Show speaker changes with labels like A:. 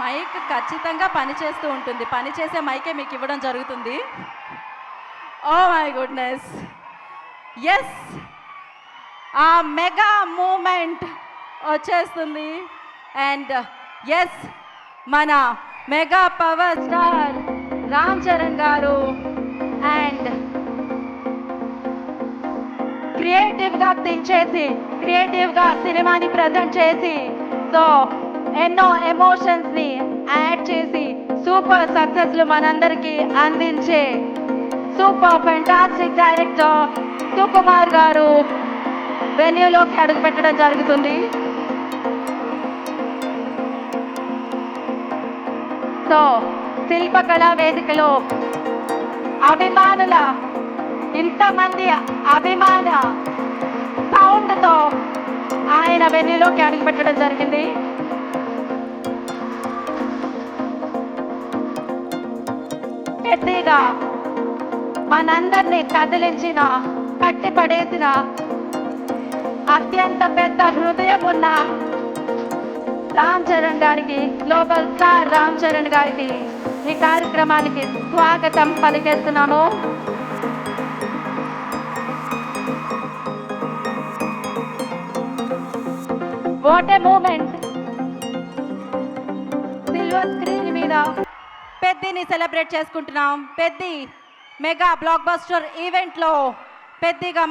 A: Mic ఖచ్చితంగా పనిచేస్తూ ఉంటుంది. పనిచేసే మైకే మీకు ఇవ్వడం జరుగుతుంది. Oh my goodness! యెస్! ఆ మెగా మూమెంట్ వచ్చేస్తుంది. అండ్ యెస్, మన mega power star Ram Charan garu and క్రియేటివ్గా థింక్ చేసి, క్రియేటివ్గా సినిమాని ప్రజెంట్ చేసి, సో ఎన్నో ఎమోషన్స్ని యాడ్ చేసి సూపర్ సక్సెస్లు మనందరికీ అందించే సూపర్ ఫెంటాస్టిక్ డైరెక్టర్ సుకుమార్ గారు వెన్యూలోకి అడుగు పెట్టడం జరుగుతుంది. సో శిల్పకళా వేదికలో అభిమానుల ఇంతమంది అభిమాన సౌండ్తో ఆయన వెన్యూలోకి అడుగు పెట్టడం జరిగింది. పెద్దగా మనందరినీ కదిలించిన, కట్టిపడేసిన అత్యంత పెద్ద హృదయం ఉన్న రామ్ చరణ్ గారికి, గ్లోబల్ స్టార్ రామ్ చరణ్ గారికి ఈ కార్యక్రమానికి స్వాగతం పలికేస్తున్నాము. What a moment! Silver screen మీద పెద్దిని సెలబ్రేట్ చేసుకుంటున్నాం. పెద్ది మెగా బ్లాక్ బస్టర్ ఈవెంట్లో పెద్దిగా